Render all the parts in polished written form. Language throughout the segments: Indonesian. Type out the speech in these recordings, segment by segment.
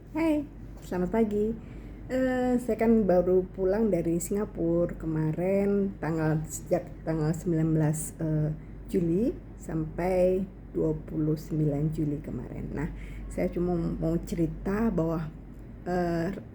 Hai, selamat pagi. Saya kan baru pulang dari Singapura kemarin sejak tanggal 19 Juli sampai 29 Juli kemarin. Nah, saya cuma mau cerita bahwa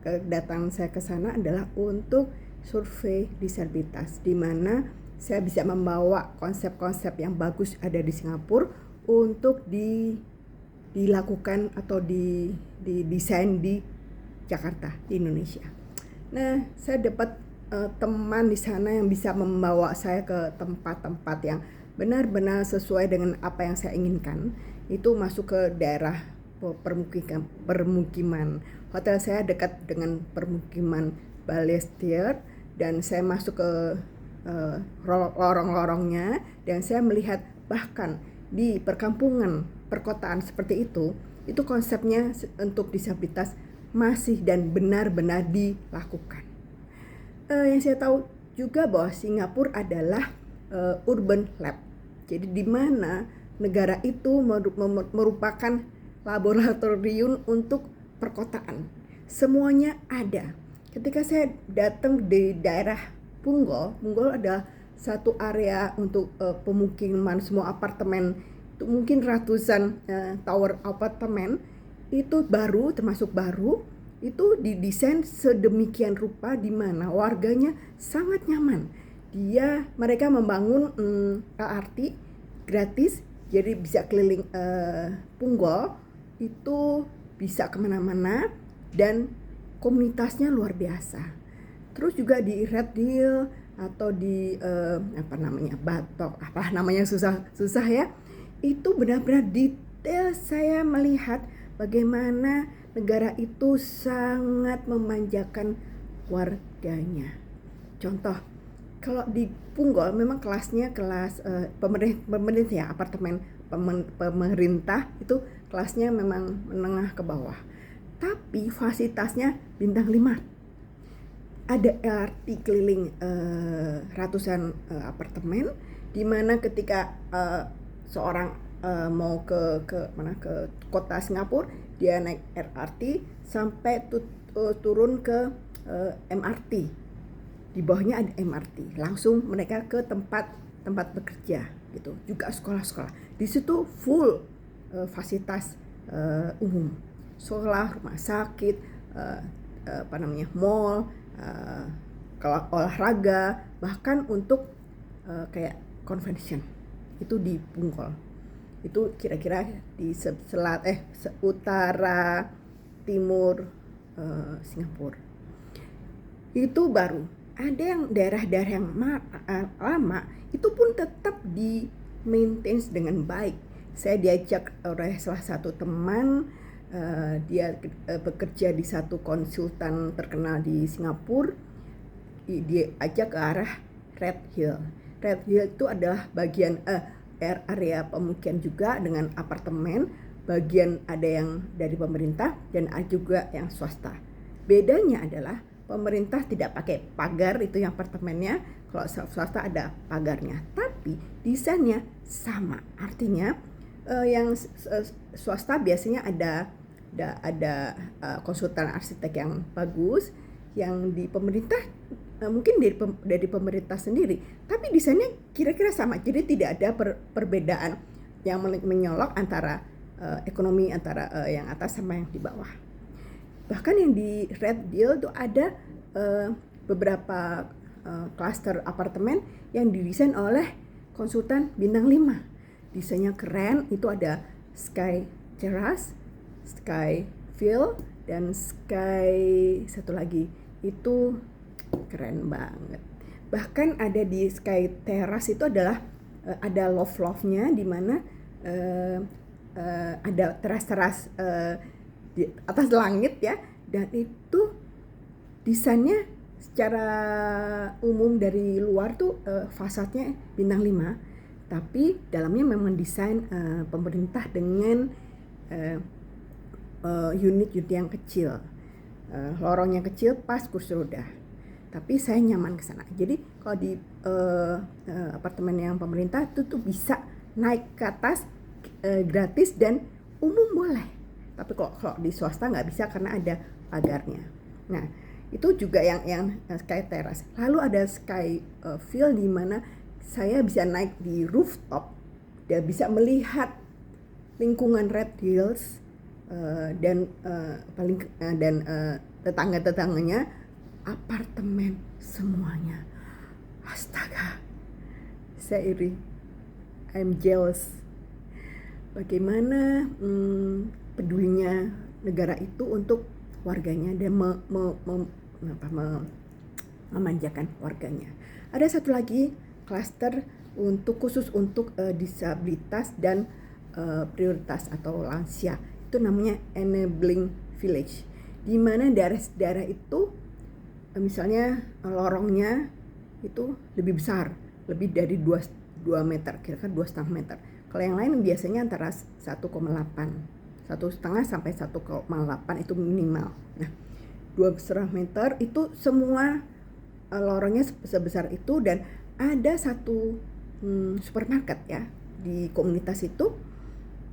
kedatangan saya ke sana adalah untuk survei disabilitas, di mana saya bisa membawa konsep-konsep yang bagus ada di Singapura untuk dilakukan atau didesain di Jakarta, di Indonesia. Nah, saya dapat teman di sana yang bisa membawa saya ke tempat-tempat yang benar-benar sesuai dengan apa yang saya inginkan. Itu masuk ke daerah permukiman. Hotel saya dekat dengan permukiman Balestier, dan saya masuk ke lorong-lorongnya, dan saya melihat bahkan di perkampungan perkotaan seperti itu konsepnya untuk disabilitas masih dan benar-benar dilakukan. Yang saya tahu juga bahwa Singapura adalah urban lab. Jadi di mana negara itu merupakan laboratorium untuk perkotaan. Semuanya ada. Ketika saya datang di daerah Punggol adalah satu area untuk pemukiman, semua apartemen, itu mungkin ratusan tower apartemen, itu baru, termasuk baru, itu didesain sedemikian rupa di mana warganya sangat nyaman. Mereka membangun LRT gratis, jadi bisa keliling Punggol, itu bisa kemana-mana, dan komunitasnya luar biasa. Terus juga di Red Hill atau di Batok, apa namanya, susah ya. Itu benar-benar detail saya melihat bagaimana negara itu sangat memanjakan warganya. Contoh, kalau di Punggol memang kelasnya kelas pemerintah ya, apartemen pemerintah itu kelasnya memang menengah ke bawah. Tapi fasilitasnya bintang 5. Ada LRT keliling ratusan apartemen, di mana ketika seorang mau ke kota Singapura, dia naik LRT sampai turun ke MRT. Di bawahnya ada MRT, langsung mereka ke tempat bekerja gitu. Juga sekolah-sekolah. Di situ full fasilitas umum. Sekolah, rumah sakit, mall, kalau olahraga, bahkan untuk kayak convention itu di Punggol. Itu kira-kira di utara timur Singapura. Itu baru. Ada yang daerah-daerah yang lama itu pun tetap di maintain dengan baik. Saya diajak oleh salah satu teman, dia bekerja di satu konsultan terkenal di Singapura. Dia ajak ke arah Red Hill. Red Hill itu adalah bagian area pemukiman juga dengan apartemen. Bagian ada yang dari pemerintah dan ada juga yang swasta. Bedanya adalah pemerintah tidak pakai pagar, itu yang apartemennya. Kalau swasta ada pagarnya, tapi desainnya sama. Artinya yang swasta biasanya ada konsultan arsitek yang bagus. Yang di pemerintah mungkin dari pemerintah sendiri, tapi desainnya kira-kira sama. Jadi tidak ada perbedaan yang menyolok antara ekonomi antara yang atas sama yang di bawah. Bahkan yang di Red Hill itu ada beberapa klaster apartemen yang didesain oleh konsultan bintang 5. Desainnya keren, itu ada Sky Terrace, Sky View, dan Sky satu lagi. Itu keren banget. Bahkan ada di Sky Terrace itu adalah ada loft-loftnya, di mana ada teras-teras di atas langit ya, dan itu desainnya secara umum dari luar tuh fasadnya bintang 5, tapi dalamnya memang desain pemerintah dengan unit-unit yang kecil, lorongnya kecil, pas kursi roda. Tapi saya nyaman ke sana. Jadi kalau di apartemen yang pemerintah itu tuh bisa naik ke atas gratis, dan umum boleh. Tapi kalau di swasta nggak bisa karena ada pagarnya. Nah, itu juga yang sky terrace. Lalu ada sky field di mana saya bisa naik di rooftop dan bisa melihat lingkungan Red Hills dan tetangga-tetangganya apartemen semuanya. Astaga, saya iri, I'm jealous. Bagaimana pedulinya negara itu untuk warganya dan memanjakan warganya. Ada satu lagi klaster khusus untuk disabilitas dan prioritas atau lansia. Itu namanya enabling village. Di mana daerah-daerah itu misalnya lorongnya itu lebih besar, lebih dari 2 meter, kira-kira 2,5 meter. Kalau yang lain biasanya antara 1,8 sampai 1,8 itu minimal. Nah, 2,5 meter itu semua lorongnya sebesar itu, dan ada satu supermarket ya di komunitas itu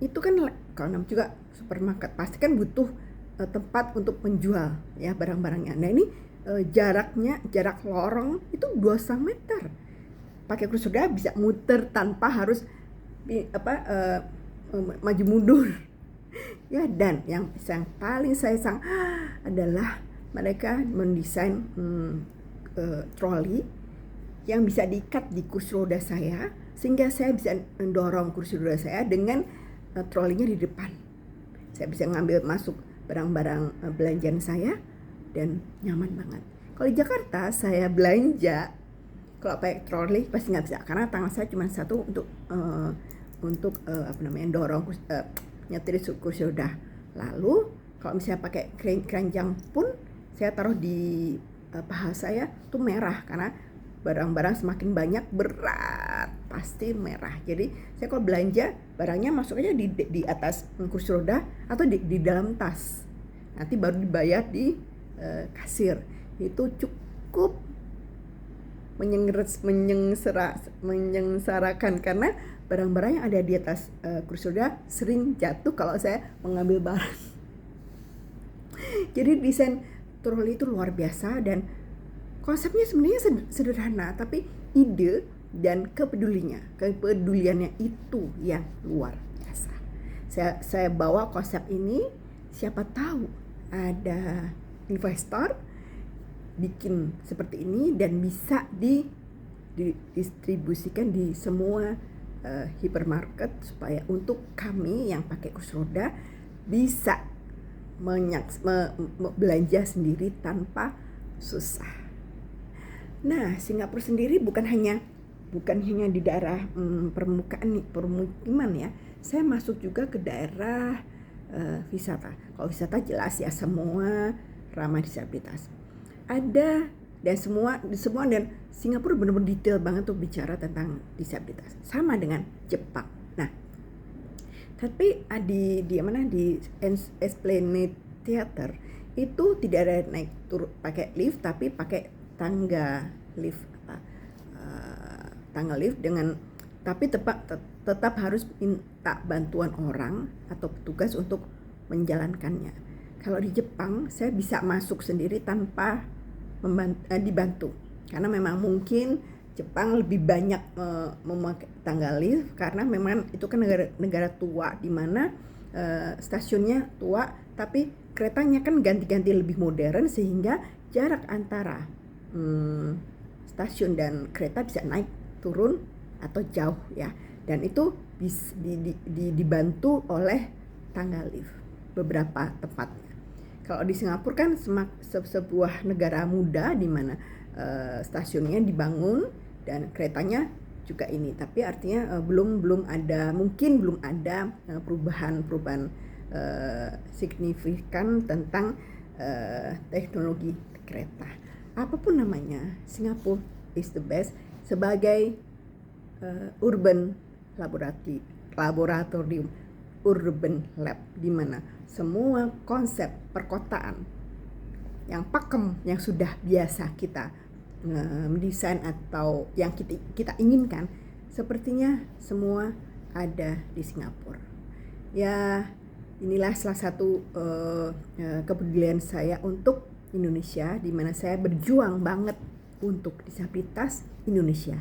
kan kalau namanya juga supermarket pasti kan butuh tempat untuk menjual ya barang-barangnya. Nah ini jarak lorong itu 2,5 meter. Pakai kursi roda bisa muter tanpa harus maju mundur. Ya, dan yang paling saya sayang adalah mereka mendesain troli yang bisa diikat di kursi roda saya, sehingga saya bisa mendorong kursi roda saya dengan trolinya di depan. Saya bisa ngambil masuk barang-barang belanjaan saya dan nyaman banget. Kalau di Jakarta saya belanja, kalau pakai troli pasti nggak bisa karena tangan saya cuma satu untuk dorong nyetir kursi roda. Lalu kalau misalnya pakai keranjang pun saya taruh di paha saya tuh merah karena barang-barang semakin banyak berat pasti merah. Jadi saya kalau belanja barangnya masuk aja di atas kursi roda atau di dalam tas. Nanti baru dibayar di kasir. Itu cukup menyengsarakan karena barang-barang yang ada di atas kursi roda sering jatuh kalau saya mengambil barang. Jadi desain troli itu luar biasa dan konsepnya sebenarnya sederhana, tapi ide dan kepeduliannya itu yang luar biasa. Saya bawa konsep ini, siapa tahu ada investor bikin seperti ini dan bisa didistribusikan di semua hipermarket supaya untuk kami yang pakai kursi roda bisa belanja sendiri tanpa susah. Nah, Singapura sendiri bukan hanya di daerah permukiman ya. Saya masuk juga ke daerah wisata. Kalau wisata jelas ya semua ramah disabilitas. Ada dan semua dan Singapura benar-benar detail banget tuh bicara tentang disabilitas. Sama dengan Jepang. Nah, tapi di Esplanade Theater itu tidak ada naik turun pakai lift, tapi pakai tangga lift dengan, tapi tetap harus minta bantuan orang atau petugas untuk menjalankannya. Kalau di Jepang saya bisa masuk sendiri tanpa dibantu karena memang mungkin Jepang lebih banyak memakai tangga lift karena memang itu kan negara tua di mana stasiunnya tua tapi keretanya kan ganti-ganti lebih modern sehingga jarak antara stasiun dan kereta bisa naik turun atau jauh ya, dan itu dibantu oleh tangga lift beberapa tempatnya. Kalau di Singapura kan sebuah negara muda di mana stasiunnya dibangun dan keretanya juga ini, tapi artinya belum ada perubahan signifikan tentang teknologi kereta. Apapun namanya, Singapura is the best sebagai urban laboratorium, urban lab, di mana semua konsep perkotaan yang pakem yang sudah biasa kita mendesain atau yang kita inginkan sepertinya semua ada di Singapura. Ya, inilah salah satu kepedulian saya untuk Indonesia, di mana saya berjuang banget untuk disabilitas Indonesia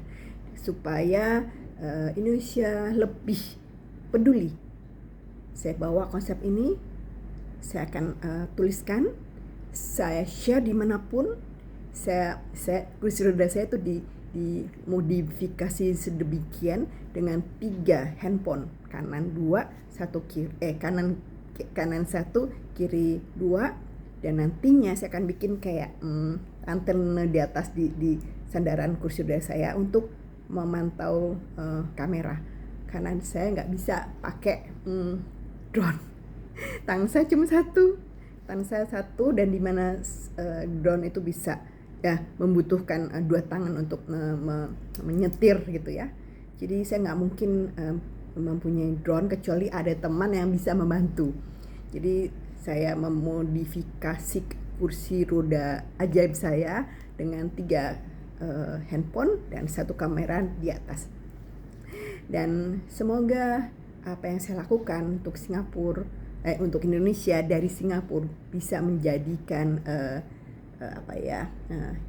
supaya Indonesia lebih peduli. Saya bawa konsep ini, saya akan tuliskan, saya share dimanapun. Kursi roda saya itu dimodifikasi sedemikian dengan 3 handphone, kanan 2, kanan 1, kiri 2, dan nantinya saya akan bikin kayak antena di atas di sandaran kursi roda saya untuk memantau kamera, karena saya nggak bisa pakai drone. Tangan saya cuma satu, dan dimana drone itu bisa membutuhkan 2 tangan untuk menyetir gitu ya. Jadi saya nggak mungkin mempunyai drone kecuali ada teman yang bisa membantu. Jadi saya memodifikasi kursi roda ajaib saya dengan 3 handphone dan 1 kamera di atas. Dan semoga apa yang saya lakukan untuk untuk Indonesia dari Singapura bisa menjadikan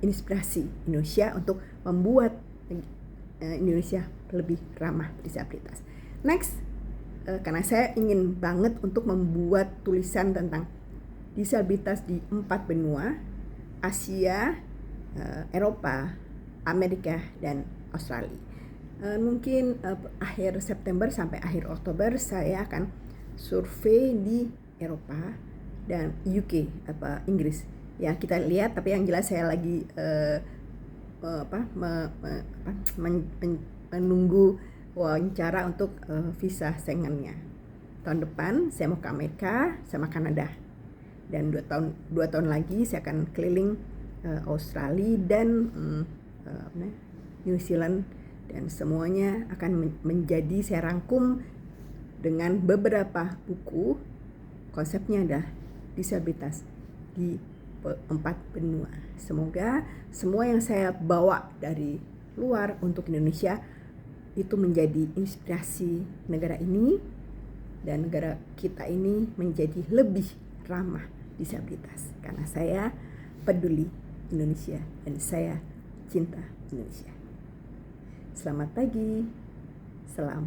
inspirasi Indonesia untuk membuat Indonesia lebih ramah disabilitas. Next, karena saya ingin banget untuk membuat tulisan tentang disabilitas di 4 benua, Asia, Eropa, Amerika, dan Australia. Mungkin akhir September sampai akhir Oktober saya akan survei di Eropa dan UK, Inggris. Ya, kita lihat, tapi yang jelas saya lagi menunggu wawancara untuk visa Schengen-nya. Tahun depan saya mau ke Amerika sama Kanada, dan 2 tahun lagi saya akan keliling Australia dan New Zealand, dan semuanya akan menjadi saya rangkum dengan beberapa buku. Konsepnya adalah disabilitas di 4 benua. Semoga semua yang saya bawa dari luar untuk Indonesia itu menjadi inspirasi negara ini, dan negara kita ini menjadi lebih ramah disabilitas, karena saya peduli Indonesia dan saya cinta Indonesia. Selamat pagi, salam